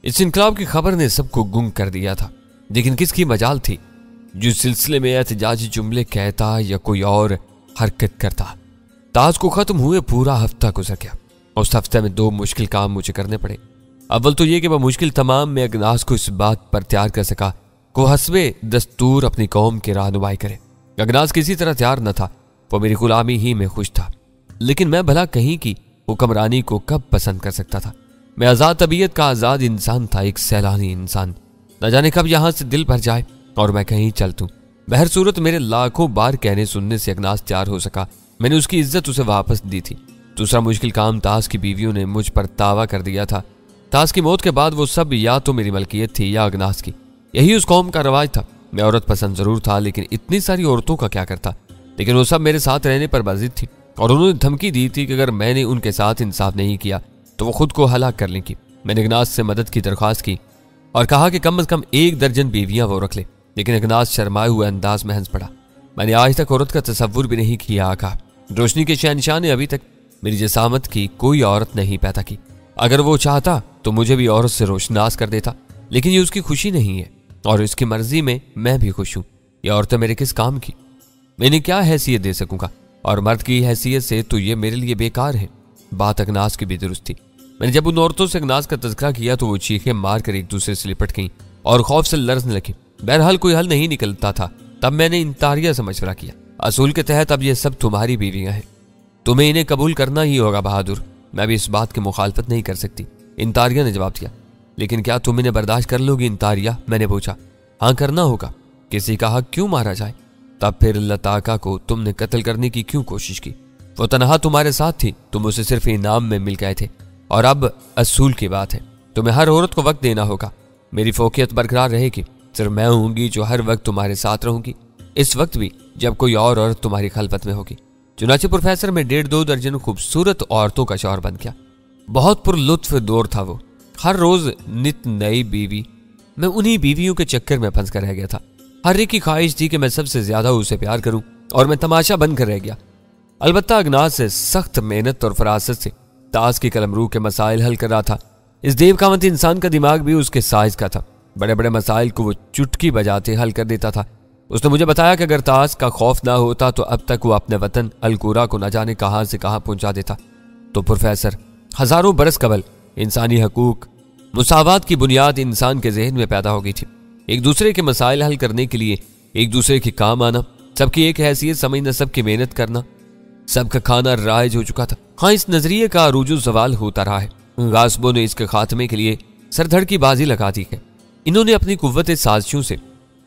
इस इनकलाब की खबर ने सबको गुंग कर दिया था, लेकिन किसकी मजाल थी जो सिलसिले में एहतजाजी जुमले कहता या कोई और हरकत करता। ताज को खत्म हुए पूरा हफ्ता गुजर गया। उस हफ्ते में 2 मुश्किल काम मुझे करने पड़े। अव्वल तो ये कि वह मुश्किल तमाम में अगनास को इस बात पर तैयार कर सका को हस्बे दस्तूर अपनी कौम की रहनुमाई करे। अगनास किसी तरह तैयार न था, वो मेरी गुलामी ही में खुश था। लेकिन मैं भला कहीं की हुक्मरानी को कब पसंद कर सकता था। मैं आज़ाद तबीयत का आज़ाद इंसान था, एक सैलानी इंसान। न जाने कब यहां से दिल भर जाए और मैं कहीं चल दूं। बहर सूरत मेरे लाखों बार कहने सुनने से अगनास तैयार हो सका। मैंने उसकी इज्जत उसे वापस दी थी। दूसरा मुश्किल काम ताज की बीवियों ने मुझ पर दावा कर दिया था। ताज की मौत के बाद वो सब या तो मेरी मलकियत थी या अगनास की। यही उस कौम का रवाज था। मैं औरत पसंद जरूर था, लेकिन इतनी सारी औरतों का क्या करता। लेकिन वो सब मेरे साथ रहने पर बाजिद थी और उन्होंने धमकी दी थी कि अगर मैंने उनके साथ इंसाफ नहीं किया तो वो खुद को हलाक कर लेंगी। मैंने अगनास से मदद की दरख्वास्त की और कहा कि कम से कम 1 दर्जन बीवियां वो रख ले, लेकिन अगनास शर्माए हुए अंदाज में हंस पड़ा। मैंने आज तक औरत का तसव्वुर भी नहीं किया आका। रोशनी के शहनशाह ने अभी तक मेरी जसामत की कोई औरत नहीं पैदा की। अगर वो चाहता तो मुझे भी औरत से रोशनास कर देता, लेकिन ये उसकी खुशी नहीं है और इसकी मर्जी में मैं भी खुश हूं। ये औरतें मेरे किस काम की, मैंने क्या हैसियत दे सकूंगा, और मर्द की हैसियत से तो ये मेरे लिए बेकार है। बात अगनास की भी दुरुस्त थी। मैंने जब उन औरतों से अगनास का तज़किरा किया तो वो चीखें मारकर एक दूसरे से लिपट गईं और खौफ से लरजने लगी। बहरहाल कोई हल नहीं निकलता था। तब मैंने इंतारिया से मशवरा किया। असूल के तहत अब ये सब तुम्हारी बीवियां हैं, तुम्हें इन्हें कबूल करना ही होगा बहादुर। मैं भी इस बात की मुखालफत नहीं कर सकती, इंतारिया ने जवाब दिया। लेकिन क्या तुम इन्हें बर्दाश्त कर लोगी इंतारिया, मैंने पूछा। हाँ करना होगा। किसी का हक क्यों मारा जाए। तब फिर लताका को तुमने कत्ल करने की क्यों कोशिश की। वो तनहा तुम्हारे साथ थी, तुम उसे सिर्फ इनाम में मिल गए थे। और अब असूल की बात है, तुम्हें हर औरत को वक्त देना होगा। मेरी फोकियत बरकरार रहेगी, सिर्फ मैं होंगी जो हर वक्त तुम्हारे साथ रहूंगी, इस वक्त भी जब कोई और औरत तुम्हारी खलबत में होगी। चुनाचे प्रोफेसर में 1.5-2 दर्जन खूबसूरत औरतों का शौहर बन गया। बहुत पुरलुत्फ दौर था वो। हर रोज नित नई बीवी। मैं उन्हीं बीवियों के चक्कर में फंस कर रह गया था। हर एक की ख्वाहिश थी कि मैं सबसे ज्यादा उसे प्यार करूं, और मैं तमाशा बनकर रह गया। अलबत्ता अगनास से सख्त मेहनत और फरासत से ताज की कलमरू के मसाइल हल कर रहा था। इस देवकामती इंसान का दिमाग भी उसके साइज का था। बड़े बड़े मसाइल को वो चुटकी बजाते हल कर देता था। उसने मुझे बताया कि अगर ताज का खौफ ना होता तो अब तक वो अपने वतन अलकुरा को न जाने कहां से कहां पहुंचा देता। तो प्रोफेसर, हजारों बरस कबल इंसानी हकूक मुसावात की बुनियाद इंसान के जहन में पैदा हो गई थी। एक दूसरे के मसाइल हल करने के लिए एक दूसरे के काम आना, सबकी एक हैसियत समझना, सबकी मेहनत करना, सबका खाना राइज हो चुका था। हाँ, इस नजरिए का अरूजो सवाल होता रहा है। गासबों ने इसके खात्मे के लिए सरधड़ की बाजी लगा दी है। इन्होंने अपनी कुव्वत साजिशों से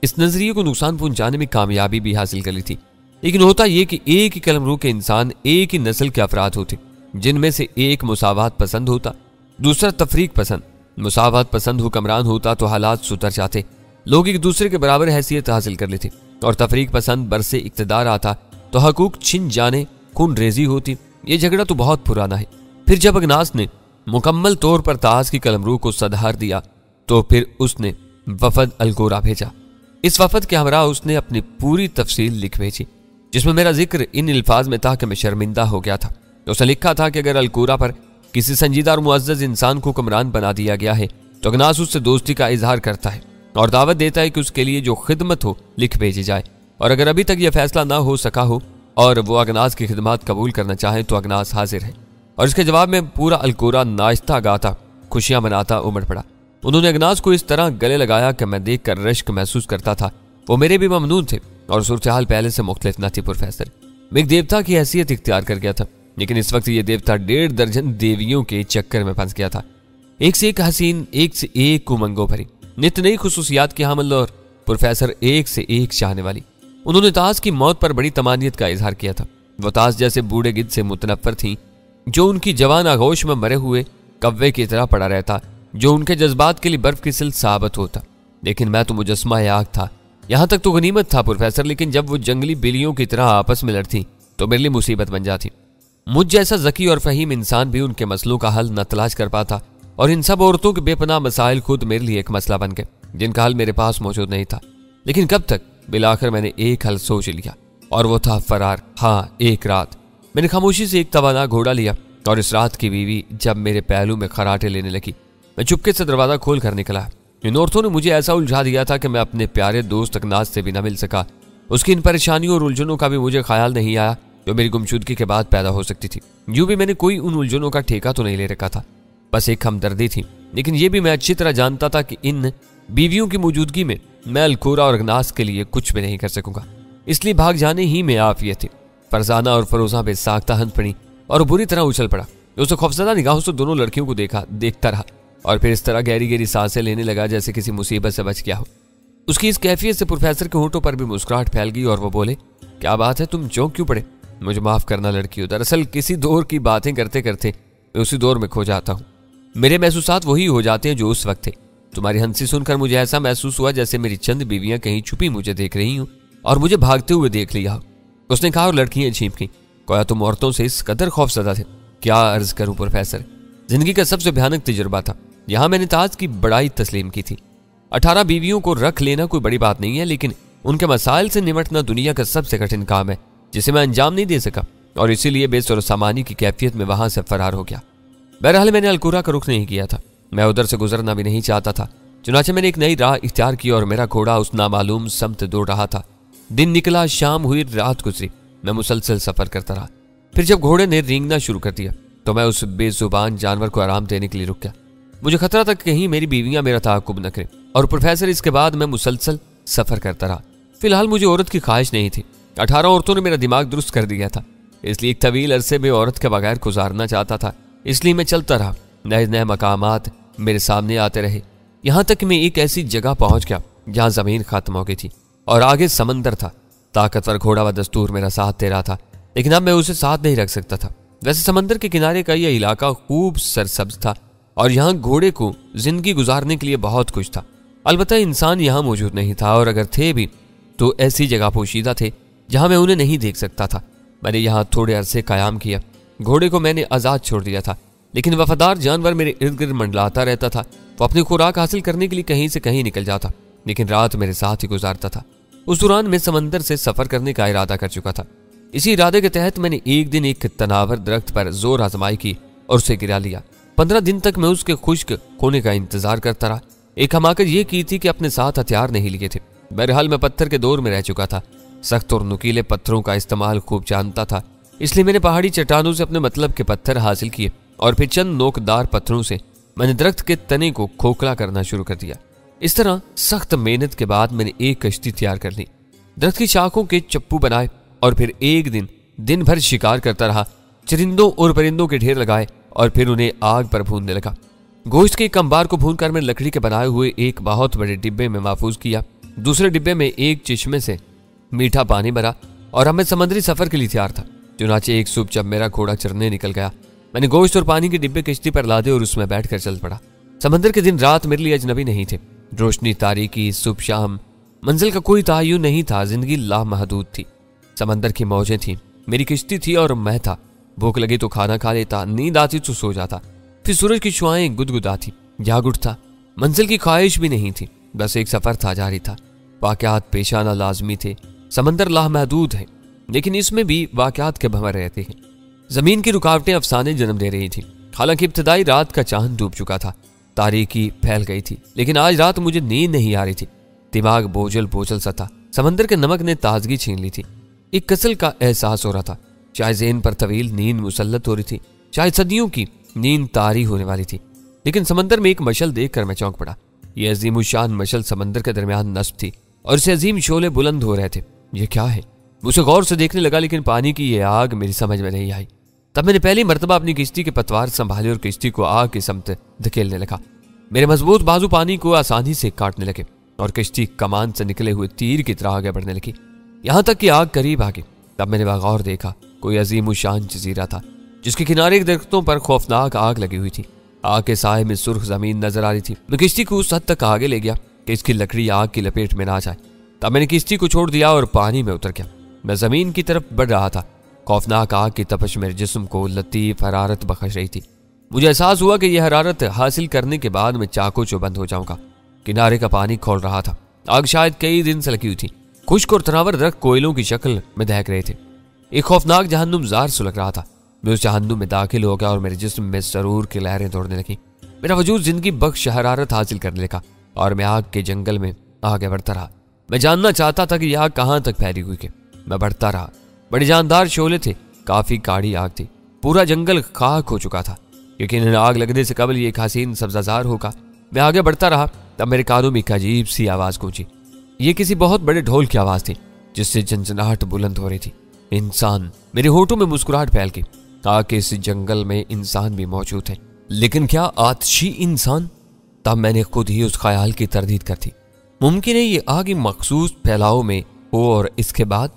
इस नजरिए को नुकसान पहुंचाने में कामयाबी भी हासिल कर ली थी। लेकिन होता यह कि एक ही कलमरू के इंसान एक ही नस्ल के अफराद होते, जिनमें से एक मुसावात पसंद होता, दूसरा तफरीक पसंद। मुसावात पसंद हुक्मरान होता तो हालात सुधर जाते, लोग एक दूसरे के बराबर हैसियत हासिल कर लेते, और तफरीक पसंद बरसे इक्तदार आता तो हकूक छिन जाने, खून रेजी होती। ये झगड़ा तो बहुत पुराना है। फिर जब अगनास ने मुकम्मल तौर पर ताज की कलमरू को सदहार दिया तो फिर उसने वफद अलकोरा भेजा। इस वफद के हमरा उसने अपनी पूरी तफसील लिख भेजी, जिसमें मेरा जिक्र इन अल्फाज में था कि मैं शर्मिंदा हो गया था। उसने लिखा था कि अगर अलकोरा पर किसी संजीदा और मुअज़्ज़ज़ इंसान को हुक्मरान बना दिया गया है तो अगनास उससे दोस्ती का इजहार करता है और दावत देता है कि उसके लिए जो खिदमत हो लिख भेजी जाए, और अगर अभी तक यह फैसला ना हो सका हो और वो अगनास की खिदमत कबूल करना चाहे तो अगनास हाजिर है। और इसके जवाब में पूरा अलकोरा नाश्ता गाता, खुशियां मनाता उमड़ पड़ा। उन्होंने अगनास को इस तरह गले लगाया कि मैं देख कर रश्क महसूस करता था। वो मेरे भी ममनून थे और सूरत हाल पहले से मुख्तलिफ न थी। प्रोफेसर, मैं एक देवता की हैसियत इख्तियार कर गया था, लेकिन इस वक्त ये देवता 1.5 दर्जन देवियों के चक्कर में फंस गया था। एक से एक हसीन, एक से एक कुमंगो भरी, नित नई खुसूसियात की हामिल और प्रोफेसर एक से एक चाहने वाली। उन्होंने ताज की मौत पर बड़ी तमानियत का इजहार किया था। वो ताज जैसे बूढ़े गिद्ध से मुतनफ्फर थीं, जो उनकी जवान आगोश में मरे हुए कव्वे की तरह पड़ा रहता, जो उनके जज्बात के लिए बर्फ की सिल साबित होता। लेकिन मैं तो मुजस्मा आग था। यहां तक तो गनीमत था प्रोफेसर, लेकिन जब वो जंगली बिल्लियों की तरह आपस में लड़ती तो मेरे लिए मुसीबत बन जाती। मुझ जैसा जकी और फहीम इंसान भी उनके मसलों का हल न तलाश कर पाता, और इन सब औरतों के बेपनाह मसाइल खुद मेरे लिए एक मसला बन गए, जिनका हल मेरे पास मौजूद नहीं था। लेकिन कब तक, बिलाखिर मैंने एक हल सोच लिया, और वो था फरार। हाँ, एक रात मैंने खामोशी से एक तवाना घोड़ा लिया, और इस रात की बीवी जब मेरे पहलू में खराटे लेने लगी मैं चुपके से दरवाजा खोल कर निकला। इन औरतों ने मुझे ऐसा उलझा दिया था कि मैं अपने प्यारे दोस्त अकनाज से भी न मिल सका। उसकी इन परेशानियों और उलझनों का भी मुझे ख्याल नहीं आया जो मेरी गुमशुदगी के बाद पैदा हो सकती थी। यूं भी मैंने कोई उन उलझनों का ठेका तो नहीं ले रखा था, बस एक हमदर्दी थी। लेकिन यह भी मैं अच्छी तरह जानता था कि इन बीवियों की मौजूदगी में मैं अलकोरा और अगनास के लिए कुछ भी नहीं कर सकूंगा। इसलिए भाग जाने ही में आफियत थी। फरजाना और फरोजा बेसाख्ता हंस पड़ी और बुरी तरह उछल पड़ा। उसे खौफजदा निगाहों से दोनों लड़कियों को देखता रहा और फिर इस तरह गहरी गहरी सांसें लेने लगा जैसे किसी मुसीबत से बच गया हो। उसकी इस कैफियत से प्रोफेसर के होंठों पर भी मुस्कुराहट फैल गई और वो बोले, क्या बात है, तुम चौंक क्यों पड़े? मुझे माफ करना लड़कियों, दरअसल किसी दौर की बातें करते करते मैं उसी दौर में खो जाता हूँ। मेरे महसूसात वही हो जाते हैं जो उस वक्त थे। तुम्हारी हंसी सुनकर मुझे ऐसा महसूस हुआ जैसे मेरी चंद बीवियां कहीं छुपी मुझे देख रही हूँ और मुझे भागते हुए देख लिया हो। उसने कहा और लड़कियां छींप गईं। क्या तुम औरतों से इस कदर खौफजदा थे? क्या अर्ज करूं प्रोफेसर, जिंदगी का सबसे भयानक तजुर्बा था। यहाँ मैंने ताज की बड़ाई तस्लीम की थी। 18 बीवियों को रख लेना कोई बड़ी बात नहीं है, लेकिन उनके मसाइल से निपटना दुनिया का सबसे कठिन काम है जिसे मैं अंजाम नहीं दे सका और इसीलिए बेसुर सामानी की कैफियत में वहां से फरार हो गया। बहरहाल मैंने अलकोरा का रुख नहीं किया था, मैं उधर से गुजरना भी नहीं चाहता था। चुनाचे मैंने एक नई राह इख्तियार की और मेरा घोड़ा उस नामालूम समत दौड़ रहा था। दिन निकला, शाम हुई, रात गुजरी, मैं मुसलसल सफर करता रहा। फिर जब घोड़े ने रेंगना शुरू कर दिया तो मैं उस बेजुबान जानवर को आराम देने के लिए रुक गया। मुझे खतरा था कहीं मेरी बीवियां मेरा ताकुब न करें और प्रोफेसर इसके बाद मैं मुसलसल सफर करता रहा। फिलहाल मुझे औरत की ख्वाहिश नहीं थी। 18 औरतों ने मेरा दिमाग दुरुस्त कर दिया था, इसलिए एक तवील अरसे में औरत के बगैर गुजारना चाहता था। इसलिए मैं चलता रहा, नए नए मकामात मेरे सामने आते रहे, यहाँ तक मैं एक ऐसी जगह पहुंच गया जहाँ जमीन खत्म हो गई थी और आगे समंदर था। ताकतवर घोड़ा व दस्तूर मेरा साथ दे रहा था, लेकिन अब मैं उसे साथ नहीं रख सकता था। वैसे समंदर के किनारे का यह इलाका खूब सरसब्ज था और यहाँ घोड़े को जिंदगी गुजारने के लिए बहुत कुछ था। अलबत्ता इंसान यहाँ मौजूद नहीं था और अगर थे भी तो ऐसी जगह पोशीदा थे जहाँ मैं उन्हें नहीं देख सकता था। मैंने यहाँ थोड़े अरसे कायम किया। घोड़े को मैंने आज़ाद छोड़ दिया था, लेकिन वफादार जानवर मेरे इर्द गिर्द मंडलाता रहता था। वो अपनी खुराक हासिल करने के लिए कहीं से कहीं निकल जाता, लेकिन रात मेरे साथ ही गुजारता था। उस दौरान मैं समंदर से सफर करने का इरादा कर चुका था। इसी इरादे के तहत मैंने एक दिन एक तनावर दरख्त पर जोर आजमाई की और उसे गिरा लिया। 15 दिन तक मैं उसके खुश्क होने का इंतजार करता रहा। एक हमाकत यह की थी कि अपने साथ हथियार नहीं लिए थे। बहरहाल मैं पत्थर के दौर में रह चुका था, सख्त और नुकीले पत्थरों का इस्तेमाल खूब जानता था। इसलिए मैंने पहाड़ी चट्टानों से अपने मतलब के पत्थर हासिल किए और फिर चंद नोकदार पत्थरों से मैंने दरख्त के तने को खोखला करना शुरू कर दिया। इस तरह सख्त मेहनत के बाद मैंने एक कश्ती तैयार कर ली, दरख्त की शाखों के चप्पू बनाए और फिर एक दिन भर शिकार करता रहा। चरिंदों और परिंदों के ढेर लगाए और फिर उन्हें आग पर भूनने लगा। गोश्त के एक अंबार को भूनकर मैंने लकड़ी के बनाए हुए एक बहुत बड़े डिब्बे में महफूज किया। दूसरे डिब्बे में एक चिश्मे से मीठा पानी भरा और अब मैं समुद्री सफर के लिए तैयार था। चुनाचे एक सुबह जब मेरा घोड़ा चरने निकल गया, मैंने गोश्त और पानी के डिब्बे किश्ती पर लादे और उसमें बैठकर चल पड़ा। समंदर के दिन रात मेरे लिए अजनबी नहीं थे। रोशनी, तारीकी, सुबह शाम, मंजिल का कोई तायुन नहीं था। जिंदगी लामहदूद थी। समंदर की मौजें थीं, मेरी किश्ती थी और मैं था। भूख लगी तो खाना खा लेता, नींद आती तो सो जाता, फिर सूरज की शुआएं गुदगुदाती, जाग उठता। मंजिल की ख्वाहिश भी नहीं थी, बस एक सफर था, जारी था। वाक़यात पेश आना लाजमी थे। समंदर लामहदूद है, लेकिन इसमें भी वाक़यात के भंवर रहते हैं। जमीन की रुकावटें अफसाने जन्म दे रही थी। हालांकि इब्तदाई रात का चांद डूब चुका था, तारीकी फैल गई थी, लेकिन आज रात मुझे नींद नहीं आ रही थी। दिमाग बोझल बोझल सा था। समंदर के नमक ने ताजगी छीन ली थी। एक कसल का एहसास हो रहा था। चाहे ज़हन पर तवील नींद मुसल्लत हो रही थी, चाहे सदियों की नींद तारी होने वाली थी, लेकिन समंदर में एक मशल देखकर मैं चौंक पड़ा। यह अजीमुशान मशल समंदर के दरमियान नस्ब थी और इसे अजीम शोले बुलंद हो रहे थे। यह क्या है? मुझे गौर से देखने लगा, लेकिन पानी की यह आग मेरी समझ में नहीं आई। तब मैंने पहली मर्तबा अपनी किश्ती के पतवार संभाले और किश्ती को आग की समत धकेलने लगा। मेरे मजबूत बाजू पानी को आसानी से काटने लगे और किश्ती कमान से निकले हुए तीर की तरह आगे बढ़ने लगी, यहाँ तक कि आग करीब आ गई। तब मैंने बगौर देखा, कोई अजीमुशान जजीरा था जिसके किनारे दरख्तों पर खौफनाक आग लगी हुई थी। आग के साए में सुर्ख जमीन नजर आ रही थी। मैं किश्ती को उस हद तक आगे ले गया कि इसकी लकड़ी आग की लपेट में ना जाए। तब मैंने किश्ती को छोड़ दिया और पानी में उतर गया। मैं जमीन की तरफ बढ़ रहा था। खौफनाक आग की तपश मेरे जिस्म को लतीफ हरारत बख्श रही थी। मुझे एहसास हुआ कि यह हरारत हासिल करने के बाद मैं चाको चौबंद हो जाऊंगा। किनारे का पानी खोल रहा था। आग शायद कई दिन से लगी हुई थी। खुश्क और तनावर दरख्त कोयलों की शक्ल में दहक रहे थे। एक खौफनाक जहन्नुम जार सुलग रहा था। मैं उस जहन्नुम में दाखिल हो गया और मेरे जिस्म में सरूर की लहरें दौड़ने लगी। मेरा वजूद जिंदगी बख्श हरारत हासिल करने लगा और मैं आग के जंगल में आगे बढ़ता रहा। मैं जानना चाहता था कि यह आग कहाँ तक फैली हुई है। मैं बढ़ता रहा। बड़े जानदार शोले थे, काफी गाढ़ी आग थी, पूरा जंगल खाक हो चुका था, लेकिन आग लगने से कबल ये एक हसीन सब्जाजार होगा। मैं आगे बढ़ता रहा, तब मेरे कानों में एक अजीब सी आवाज गूंजी। ये किसी बहुत बड़े ढोल की आवाज थी जिससे झंझनाहट बुलंद हो रही थी। इंसान। मेरे होठों में मुस्कुराहट फैल गई। आग के इस जंगल में इंसान भी मौजूद है, लेकिन क्या आतिशी इंसान? तब मैंने खुद ही उस ख्याल की तरदीद कर दी। मुमकिन है ये आग मखसूस फैलाव में हो। और इसके बाद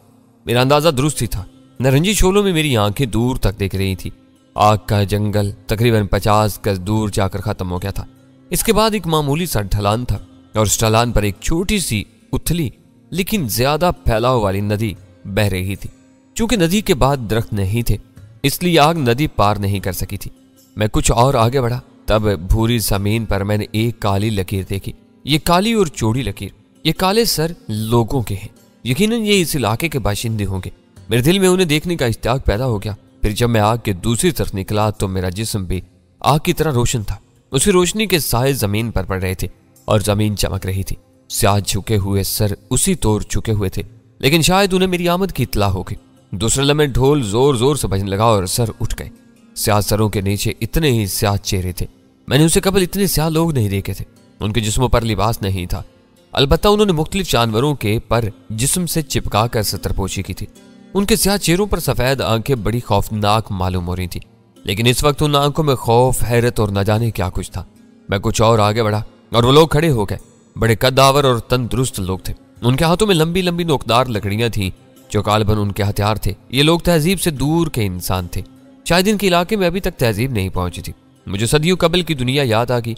मेरा अंदाजा दुरुस्त ही था। नारंगी शोलों में मेरी आंखें दूर तक देख रही थी। आग का जंगल तकरीबन 50 गज दूर जाकर खत्म हो गया था। इसके बाद एक मामूली सा ढलान था और उस ढलान पर एक छोटी सी उथली लेकिन ज्यादा फैलाव वाली नदी बह रही थी। चूंकि नदी के बाद दरख्त नहीं थे, इसलिए आग नदी पार नहीं कर सकी थी। मैं कुछ और आगे बढ़ा, तब भूरी जमीन पर मैंने एक काली लकीर देखी। ये काली और चौड़ी लकीर, ये काले सर लोगों के हैं। यकीनन ये इस इलाके के बाशिंदे होंगे। मेरे दिल में उन्हें देखने का इश्तियाक पैदा हो गया। फिर जब मैं आग के दूसरी तरफ निकला तो मेरा जिस्म भी आग की तरह रोशन था। उसी रोशनी के साए जमीन पर पड़ रहे थे और जमीन चमक रही थी। स्याह झुके हुए सर उसी तौर झुके हुए थे, लेकिन शायद उन्हें मेरी आमद की इत्तला हो गई। दूसरे लम्हे ढोल जोर जोर से बजने लगा और सर उठ गए। स्याह सरों के नीचे इतने ही स्याह चेहरे थे। मैंने उससे कबल इतने स्याह लोग नहीं देखे थे। उनके जिस्मों पर लिबास नहीं था, अलबत्ता उन्होंने मुख्तलिफ जानवरों के पर जिस्म से चिपका कर सतरपोशी की थी। उनके स्याह चेहरों पर सफेद आंखें बड़ी खौफनाक मालूम हो रही थी, लेकिन इस वक्त उन आंखों में खौफ, हैरत और न जाने क्या कुछ था। मैं कुछ और आगे बढ़ा और वो लोग खड़े हो गए। बड़े कद्दावर और तंदुरुस्त लोग थे। उनके हाथों में लंबी लंबी नोकदार लकड़ियां थीं जो गालिबन उनके हथियार थे। ये लोग तहजीब से दूर के इंसान थे। शायद इनके इलाके में अभी तक तहजीब नहीं पहुंची थी। मुझे सदियों कबल की दुनिया याद आ गई।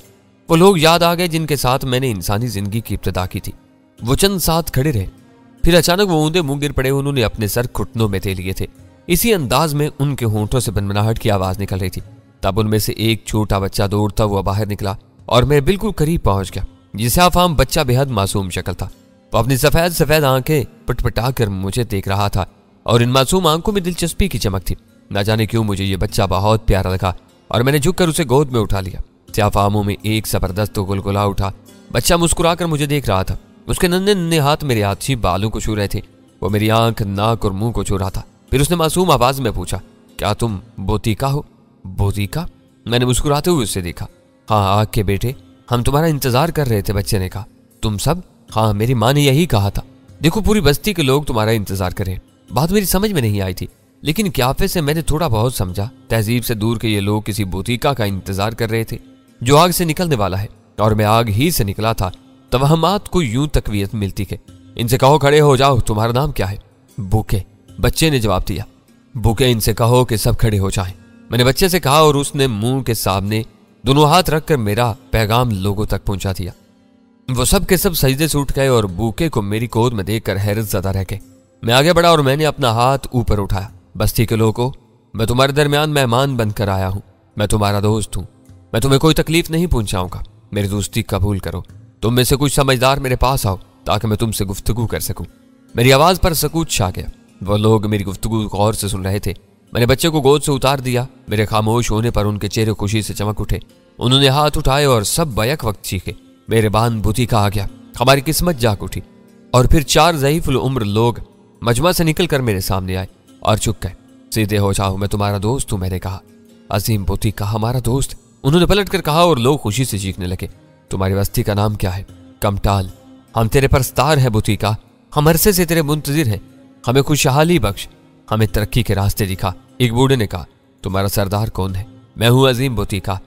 वो लोग याद आ गए जिनके साथ मैंने इंसानी जिंदगी की इब्तिदा की थी। वो चंद साथ खड़े रहे, फिर अचानक वो ऊंधे मुंह गिर पड़े। उन्होंने अपने सर घुटनों में दे लिए थे। इसी अंदाज में उनके होंठों से बनबनाहट की आवाज निकल रही थी। तब उनमें से एक छोटा बच्चा दौड़ता हुआ बाहर निकला और मैं बिल्कुल करीब पहुंच गया। जिसे आफाम बच्चा बेहद मासूम शक्ल था। वो अपनी सफेद सफेद आंखें पटपटा कर मुझे देख रहा था और इन मासूम आंखों में दिलचस्पी की चमक थी। न जाने क्यों मुझे ये बच्चा बहुत प्यारा लगा और मैंने झुककर उसे गोद में उठा लिया। स्याफामों में एक जबरदस्त गुलगुला उठा। बच्चा मुस्कुराकर मुझे देख रहा था। उसके नन्हे नन्हे हाथ मेरे आछी बालों को छू रहे थे। वो मेरी आंख, नाक और मुंह को छू रहा था। फिर उसने मासूम आवाज में पूछा, क्या तुम बोतिका हो? बोतिका? मैंने मुस्कुराते हुए उससे देखा। हाँ आग के बेटे, हम तुम्हारा इंतजार कर रहे थे। बच्चे ने कहा। तुम सब? हाँ, मेरी माँ ने यही कहा था। देखो पूरी बस्ती के लोग तुम्हारा इंतजार करें। बात मेरी समझ में नहीं आई थी, लेकिन क्याफे से मैंने थोड़ा बहुत समझा। तहजीब से दूर के ये लोग किसी बोतिका का इंतजार कर रहे थे जो आग से निकलने वाला है, और मैं आग ही से निकला था। तवहमात को यूं तकवीयत मिलती है। इनसे कहो खड़े हो जाओ, तुम्हारा नाम क्या है? बूके, बच्चे ने जवाब दिया। बूके, इनसे कहो कि सब खड़े हो जाएं। मैंने बच्चे से कहा और उसने मुंह के सामने दोनों हाथ रखकर मेरा पैगाम लोगों तक पहुंचा दिया। वो सब के सब सजदे से उठ गए और बूके को मेरी गोद में देखकर हैरत ज़दा रह गए। मैं आगे बढ़ा और मैंने अपना हाथ ऊपर उठाया। बस्ती के लोगों, मैं तुम्हारे दरमियान मेहमान बनकर आया हूं। मैं तुम्हारा दोस्त हूं। मैं तुम्हें कोई तकलीफ नहीं पहुंचाऊंगा। मेरी दोस्ती कबूल करो। तुम में से कुछ समझदार मेरे पास आओ ताकि मैं तुमसे गुफ्तगू कर सकूं। मेरी आवाज पर सकूत छा गया। वो लोग मेरी गुफ्तगू गौर से सुन रहे थे। मैंने बच्चे को गोद से उतार दिया। मेरे खामोश होने पर उनके चेहरे खुशी से चमक उठे। उन्होंने हाथ उठाए और सब बैक वक्त चीखे। मेरे बान बुतिका आ गया। हमारी किस्मत जाग उठी। और फिर 4 ज़ईफ़ुल उम्र लोग मजमा से निकलकर मेरे सामने आए और चुप गए। सीधे हो जाओ, मैं तुम्हारा दोस्त हूं, मैंने कहा। अजीम बुतिका हमारा दोस्त, उन्होंने पलट कर कहा और लोग खुशी से चीखने लगे। तुम्हारी बस्ती का नाम क्या है? कमटाल। हम तेरे परस्तार हैं बुतिका। हम अरसे से तेरे मुंतजिर हैं। हमें खुशहाली बख्श, हमें तरक्की के रास्ते दिखा। एक बूढ़े ने कहा। तुम्हारा सरदार कौन है? मैं हूं अजीम बुतिका,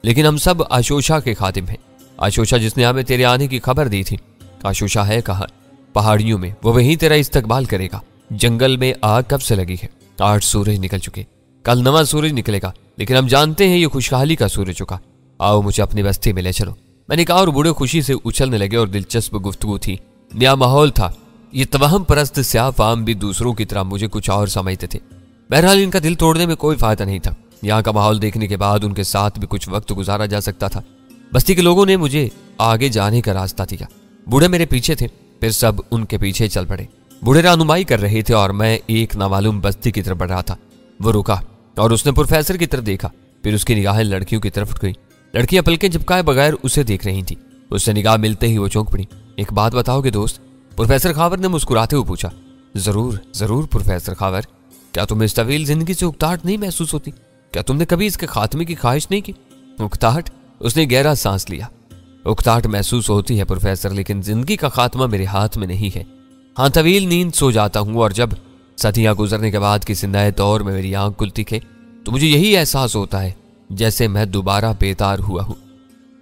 लेकिन हम सब आशोशा के खातिम हैं। आशोशा जिसने हमें तेरे आने की खबर दी थी। आशोशा है कहाँ? पहाड़ियों में। वो वहीं तेरा इस्तकबाल करेगा। जंगल में आग कब से लगी है? 8 सूरज निकल चुके। कल नवा सूरज निकलेगा, लेकिन हम जानते हैं ये खुशहाली का सूरज चुका। आओ मुझे अपनी बस्ती में ले चलो, मैंने कहा। और बूढ़े खुशी से उछलने लगे और दिलचस्प गुफ्तगू थी। नया माहौल था। ये तवहम परस्त स्याह फाम भी दूसरों की तरह मुझे कुछ और समझते थे। बहरहाल इनका दिल तोड़ने में कोई फायदा नहीं था। यहाँ का माहौल देखने के बाद उनके साथ भी कुछ वक्त गुजारा जा सकता था। बस्ती के लोगों ने मुझे आगे जाने का रास्ता दिया। बूढ़े मेरे पीछे थे, फिर सब उनके पीछे चल पड़े। बूढ़े रहनुमाई कर रहे थे और मैं एक नामालूम बस्ती की तरफ बढ़ रहा था। वो रुका और उसने प्रोफेसर की तरफ देखा, फिर उसकी निगाहें लड़कियों की तरफ उठ गई। लड़कियां पलकें झपकाए बगैर उसे देख रही थी। उससे निगाह मिलते ही वो चौंक पड़ी। एक बात बताओगे दोस्त? प्रोफेसर खावर ने मुस्कुराते हुए पूछा। जरूर जरूर प्रोफेसर खावर, क्या तुम्हें इस तवील जिंदगी से उकताहट नहीं महसूस होती? क्या तुमने कभी इसके खात्मे की ख्वाहिश नहीं की? उकताहट? उसने गहरा सांस लिया। उकताहट महसूस होती है प्रोफेसर, लेकिन जिंदगी का खात्मा मेरे हाथ में नहीं है। हाँ, तवील नींद सो जाता हूँ और जब सदियां गुजरने के बाद किसी नए दौर में मेरी आंख खुलती है तो मुझे यही एहसास होता है जैसे मैं दोबारा बेतार हुआ हूँ।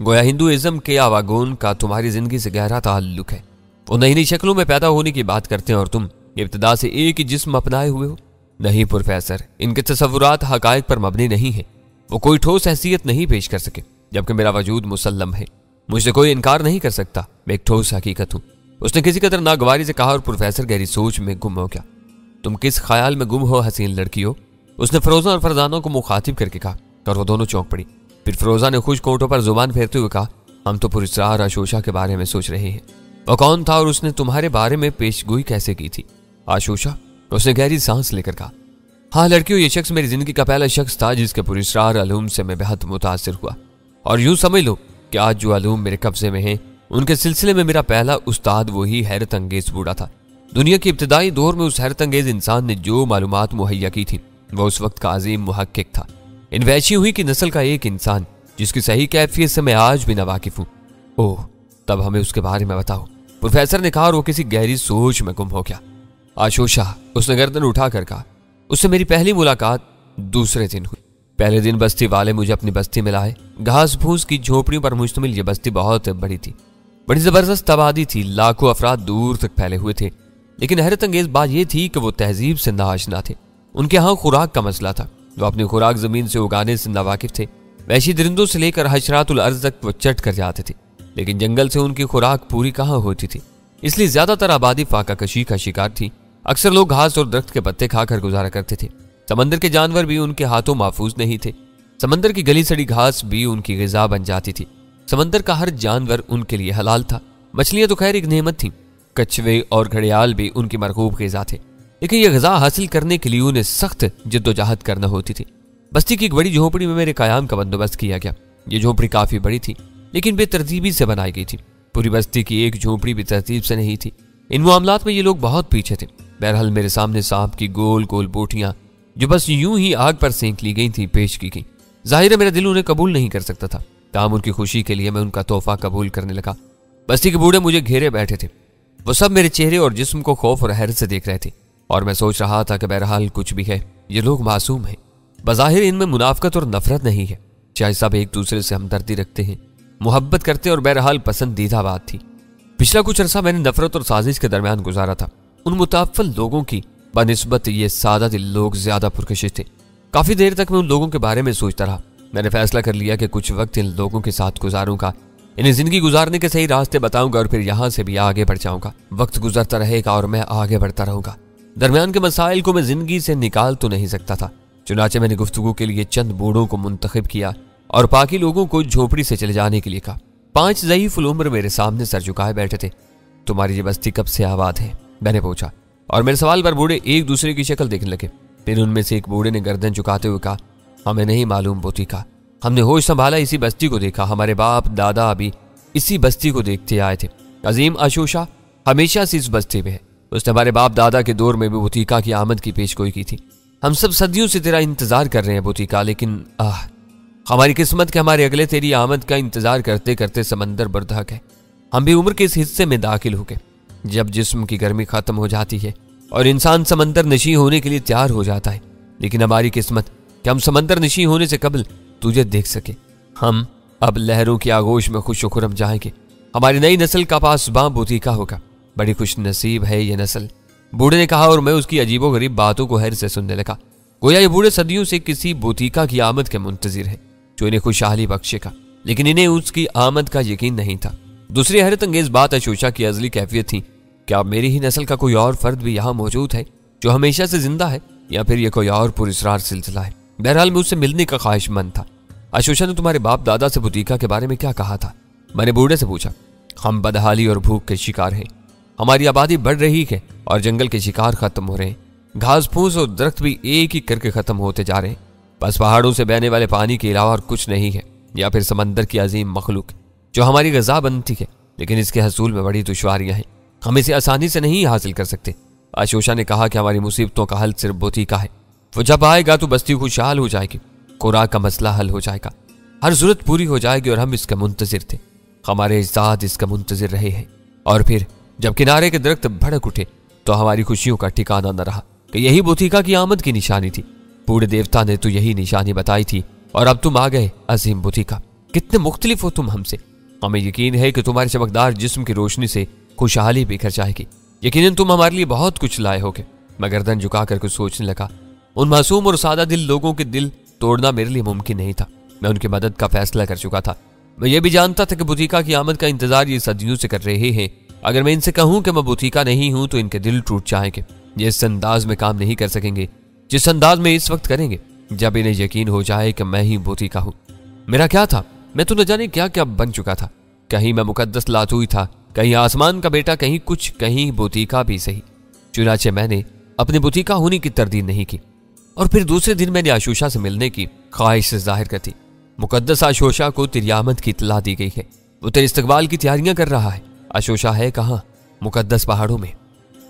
गोया हिंदुइज्म के आवागोन का तुम्हारी जिंदगी से गहरा ताल्लुक है। वो नई नई शक्लों में पैदा होने की बात करते हैं और तुम इब्तिदा से एक ही जिस्म अपनाए हुए हो। नहीं प्रोफेसर, इनके तसव्वुरात हकायक पर मबनी नहीं है। वो कोई ठोस हैसियत नहीं पेश कर सके, जबकि मेरा वजूद मुसल्लम है। मुझसे कोई इनकार नहीं कर सकता, मैं एक ठोस हकीकत हूँ। उसने किसी कदर नागवारी से कहा और प्रोफेसर गहरी सोच में गुम हो गया। तुम किस ख्याल में गुम हो हसीन लड़की हो? उसने फरोजा और फरजाना को मुखातिब करके कहा और वो दोनों चौंक पड़ी। फिर फरोजा ने खुश कोटों पर जुबान फेरते हुए कहा, हम तो पुरस्कार आशोशा के बारे में सोच रहे हैं। वो कौन था और उसने तुम्हारे बारे में पेशगोई कैसे की थी? आशोशा? उसने गहरी सांस लेकर कहा, हाँ लड़कियों, ये शख्स मेरी जिंदगी का पहला शख्स था जिसके पुरस्कार अलूम से मैं बेहद मुतासिर हुआ। और यूं समझ लो कि आज जो अलूम मेरे कब्जे में हैं उनके सिलसिले में मेरा पहला उस्ताद वही हैरत अंगेज बूढ़ा था। दुनिया के इब्तिदाई दौर में उस हैरत अंगेज इंसान ने जो मालूमात मुहैया की थी वह उस वक्त का अजीम मुहक्किक था। इन वैशी हुई की नस्ल का एक इंसान जिसकी सही कैफियत से मैं आज भी नावाकिफ हूँ। ओह, तब हमें उसके बारे में बताओ, प्रोफेसर ने कहा और वो किसी गहरी सोच में गुम हो गया। आशोशा? उसने गर्दन उठाकर कहा, उससे मेरी पहली मुलाकात दूसरे दिन हुई। पहले दिन बस्ती वाले मुझे अपनी बस्ती में लाए। घास फूस की झोपड़ियों पर मुश्तमिल ये बस्ती बहुत बड़ी थी, बड़ी जबरदस्त आबादी थी। लाखों अफराद दूर तक फैले हुए थे, लेकिन हैरत अंगेज बात यह थी कि वो तहजीब से नाआशना थे। उनके यहाँ खुराक का मसला था। वो अपनी खुराक जमीन से उगाने से नावाकिफ थे। वैशी दरिंदों से लेकर हशरातुल अर्ज तक वो चट कर जाते थे, लेकिन जंगल से उनकी खुराक पूरी कहाँ होती थी। इसलिए ज्यादातर आबादी फाका कशी का शिकार थी। अक्सर लोग घास और दरख्त के पत्ते खाकर गुजारा करते थे। समंदर के जानवर भी उनके हाथों महफूज नहीं थे। समंदर की गली सड़ी घास भी उनकी ग़िज़ा बन जाती थी। समंदर का हर जानवर उनके लिए हलाल था। मछलियां तो खैर एक नेमत थी। कछुए और घड़ियाल भी उनकी मरगूब ग़िज़ा थे, लेकिन यह ग़िज़ा हासिल करने के लिए उन्हें सख्त जिद्दोजहद करना होती थी। बस्ती की एक बड़ी झोपड़ी में मेरे क़याम का बंदोबस्त किया गया। ये झोपड़ी काफ़ी बड़ी थी, लेकिन बेतरतीबी से बनाई गई थी। पूरी बस्ती की एक झोपड़ी भी तरतीब से नहीं थी। इन मामलात में ये लोग बहुत पीछे थे। बहरहाल मेरे सामने सांप की गोल गोल बोटियां जो बस यूं ही आग पर सेंक ली गई थी पेश की गई। जाहिर है मेरा दिल उन्हें कबूल नहीं कर सकता था, ताहम उनकी खुशी के लिए मैं उनका तोहफा कबूल करने लगा। बस्ती के बूढ़े मुझे घेरे बैठे थे। वो सब मेरे चेहरे और जिस्म को खौफ और हैरत से देख रहे थे और मैं सोच रहा था कि बहरहाल कुछ भी है, ये लोग मासूम हैं। बज़ाहिर इनमें मुनाफकत और नफरत नहीं है। चाहे सब एक दूसरे से हमदर्दी रखते हैं, मोहब्बत करते और बहरहाल पसंदीदा बात थी। पिछला कुछ अरसा मैंने नफरत और साजिश के दरमियान गुजारा था। उन मुताफ़िल लोगों की बनिस्बत ये सादा दिल लोग ज्यादा पुरकशिश थे। काफी देर तक मैं उन लोगों के बारे में सोचता रहा। मैंने फैसला कर लिया कि कुछ वक्त इन लोगों के साथ गुजारूंगा, इन्हें जिंदगी गुजारने के सही रास्ते बताऊंगा और फिर यहां से भी आगे बढ़ जाऊंगा। वक्त गुजरता रहेगा और मैं आगे बढ़ता रहूंगा। दरमियान के मसाइल को मैं जिंदगी से निकाल तो नहीं सकता था। चुनाचे मैंने गुफ्तगू के लिए चंद बूढ़ों को मुंतखब किया और बाकी लोगों को झोपड़ी से चले जाने के लिए कहा। 5 ज़ईफ़ उम्र मेरे सामने सर झुकाए बैठे थे। तुम्हारी ये बस्ती कब से आबाद है? मैंने पूछा और मेरे सवाल पर बूढ़े एक दूसरे की शक्ल देखने लगे। फिर उनमें से एक बूढ़े ने गर्दन झुकाते हुए कहा, हमें नहीं मालूम बोतिका, हमने होश संभाला इसी बस्ती को देखा। हमारे बाप दादा अभी इसी बस्ती को देखते आए थे। अजीम आशोशा हमेशा से इस बस्ती में है। उसने हमारे बाप दादा के दौर में भी बोतिका की आमद की पेशगोई की थी। हम सब सदियों से तेरा इंतजार कर रहे हैं बोतिका, लेकिन हमारी किस्मत के हमारे अगले तेरी आमद का इंतजार करते करते समंदर बर्दहक है। हम भी उम्र के इस हिस्से में दाखिल हो गए जब जिस्म की गर्मी खत्म हो जाती है और इंसान समंदर नशी होने के लिए तैयार हो जाता है। लेकिन हमारी किस्मत कि हम समंदर नशी होने से कबल तुझे देख सके। हम अब लहरों की आगोश में खुश खुरम जाएंगे। हमारी नई नस्ल का पासबां बोतिका होगा। बड़ी खुश नसीब है ये नस्ल, बूढ़े ने कहा और मैं उसकी अजीबोगरीब बातों को हैर से सुनने लगा। गोया ये बूढ़े सदियों से किसी बोतिका की आमद के मुंतजिर है जो इन्हें खुशहाली बख्शेगा, लेकिन इन्हें उसकी आमद का यकीन नहीं था। दूसरी हैरत अंगेज बात आशोशा की अजली कैफियत थी। क्या मेरी ही नस्ल का कोई और फर्द भी यहाँ मौजूद है जो हमेशा से जिंदा है, या फिर यह कोई और पुरस्रार सिलसिला है? बहरहाल मैं उससे मिलने का ख्वाहिशमंद था। आशोशा ने तुम्हारे बाप दादा से बोतिका के बारे में क्या कहा था? मैंने बूढ़े से पूछा। हम बदहाली और भूख के शिकार हैं। हमारी आबादी बढ़ रही है और जंगल के शिकार खत्म हो रहे हैं। घास फूस और दरख्त भी एक ही करके खत्म होते जा रहे हैं। बस पहाड़ों से बहने वाले पानी के अलावा और कुछ नहीं है। या फिर समंदर की अजीम मखलूक जो हमारी ग़िज़ा बनती है, लेकिन इसके हसूल में बड़ी दुश्वारियां हैं। हम इसे आसानी से नहीं हासिल कर सकते। आशोशा ने कहा कि हमारी मुसीबतों का हल सिर्फ बोतीका है। वो जब आएगा तो बस्ती खुशहाल हो जाएगी, खुराक का मसला हल हो जाएगा, हर जरूरत पूरी हो जाएगी और हम इसका मुंतजिर थे। हमारे अजदाद इसका मुंतजिर रहे हैं। और फिर जब किनारे के दरख्त भड़क उठे तो हमारी खुशियों का ठिकाना न रहा कि यही बोतीका की आमद की निशानी थी। बूढ़े देवता ने तो यही निशानी बताई थी और अब तुम आ गए अजीम बोतीका। कितने मुख्तलिफ हो तुम हमसे। हमें यकीन है कि तुम्हारे चमकदार जिस्म की रोशनी से खुशहाली बिखर जाएगी। यकीनन तुम हमारे लिए बहुत कुछ लाए होगे। मैं गर्दन झुकाकर कुछ सोचने लगा। उन मासूम और सादा दिल लोगों के दिल तोड़ना मेरे लिए मुमकिन नहीं था। मैं उनकी मदद का फैसला कर चुका था। मैं ये भी जानता था कि बोतीका की आमद का इंतजार ये सदियों से कर रहे हैं। अगर मैं इनसे कहूं कि मैं बोतीका नहीं हूं तो इनके दिल टूट जाएंगे। ये इस अंदाज में काम नहीं कर सकेंगे जिस अंदाज में इस वक्त करेंगे जब इन्हें यकीन हो जाए कि मैं ही बोतीका हूं। मेरा क्या था, मैं तो न जाने क्या क्या बन चुका था। कहीं मैं मुकद्दस लातूई था, कहीं आसमान का बेटा, कहीं कुछ, कहीं बोतीका भी सही। चुनाचे मैंने अपने बोतीका होने की तरदीद नहीं की। और फिर दूसरे दिन मैंने आशोशा से मिलने की ख्वाहिश जाहिर कर दी। मुकद्दस आशोशा को तेरी आमद की इत्तला दी गई है। वो तेरे इस्तकबाल की तैयारियां कर रहा है। आशोशा है कहाँ? मुकद्दस पहाड़ों में,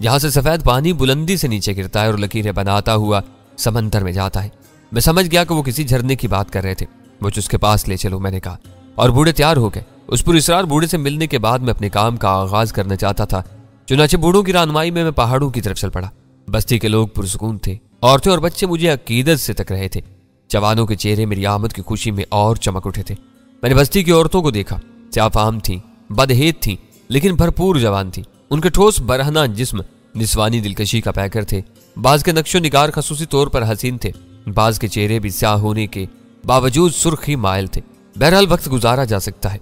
जहां से सफेद पानी बुलंदी से नीचे गिरता है और लकीरें बनाता हुआ समंदर में जाता है। मैं समझ गया कि वो किसी झरने की बात कर रहे थे। मुझे उसके पास ले चलो, मैंने कहा, और बूढ़े तैयार हो गए। उस पुरस्कार बूढ़े से मिलने के बाद मैं अपने काम का आगाज करना चाहता था। चुनाचे बूढ़ों की रहनुमाई में मैं पहाड़ों की तरफ चल पड़ा। बस्ती के लोग पुरसुकून थे। औरतें और बच्चे मुझे अकीदत से तक रहे थे। जवानों के चेहरे मेरी आमद की खुशी में और चमक उठे थे। मैंने बस्ती की औरतों को देखा। स्याफाम थी, बदहेत थी, लेकिन भरपूर जवान थी। उनके ठोस बरहना जिस्म निस्वानी दिलकशी का पैकर थे। बाज के नक्शो निगार खसूसी तौर पर हसीन थे। बाज के चेहरे भी स्याह होने के बावजूद सुर्खी मायल थे। बहरहाल वक्त गुजारा जा सकता है।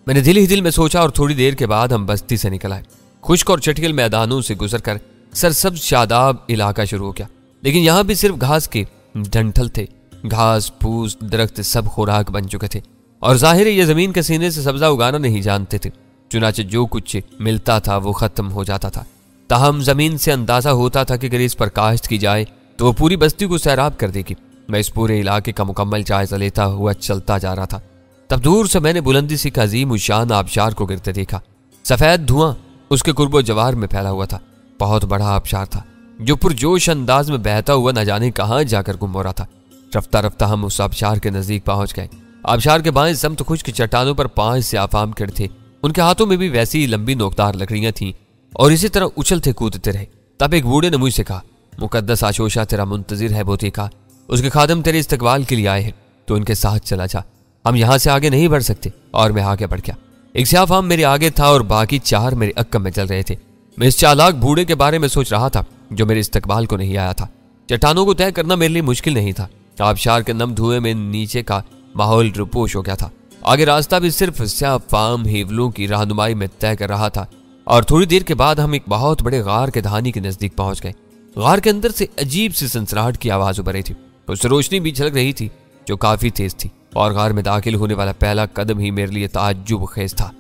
मैंने दिल ही दिल में सोचा और थोड़ी देर के बाद हम बस्ती से निकल आए। खुश्क और चटियल मैदानों से गुजरकर सरसब्ज शादाब इलाका शुरू हो गया, लेकिन यहाँ भी सिर्फ घास के डंठल थे। घास फूस दरख्त सब खुराक बन चुके थे और जाहिर है ये जमीन के सीने से सब्जा उगाना नहीं जानते थे। चुनाचे जो कुछ मिलता था वो खत्म हो जाता था। ताहम जमीन से अंदाजा होता था कि अगर इस पर काश्त की जाए तो वो पूरी बस्ती को सैराब कर देगी। मैं इस पूरे इलाके का मुकम्मल जायजा लेता हुआ चलता जा रहा था। तब दूर से मैंने बुलंदी से एक अजीम उशान आबशार को गिरते देखा। सफेद धुआं उसके कुर्बो जवार में फैला हुआ था। बहुत बड़ा आबशार था जो पुरजोश अंदाज में बहता हुआ न जाने कहाँ जाकर गुम हो रहा था। रफ्ता रफ्ता हम उस आबशार के नजदीक पहुंच गए। आबशार के बाएं समत खुश्क चट्टानों पर 5 स्याफाम खड़े थे। उनके हाथों में भी वैसी लंबी नोकदार लकड़ियां थीं और इसी तरह उछलते कूदते रहे। तब एक बूढ़े ने मुझसे कहा, मुकद्दस आशोशा तेरा मुंतजिर है बोतीका। उसके खादम तेरे इस्तकबाल के लिए आए हैं, तो उनके साथ चला जा। हम यहाँ से आगे नहीं बढ़ सकते। और मैं आगे बढ़ गया। एक स्याफाम मेरे आगे था और बाकी 4 मेरे अक्कम में चल रहे थे। मैं इस चालाक बूढ़े के बारे में सोच रहा था जो मेरे इस्तकबाल को नहीं आया था। चट्टानों को तय करना मेरे लिए मुश्किल नहीं था। आबशार के नम धुएं में नीचे का माहौल रुपोश हो गया था। आगे रास्ता भी सिर्फ स्याफाम हेवलों की रहनुमाई में तय कर रहा था। और थोड़ी देर के बाद हम एक बहुत बड़े गार के दहानी के नजदीक पहुंच गए। गार के अंदर से अजीब सी सनसनाहट की आवाज उभर रही थी। उस रोशनी भी झलक रही थी जो काफी तेज थी। और गार में दाखिल होने वाला पहला कदम ही मेरे लिए ताज्जुब खेज था।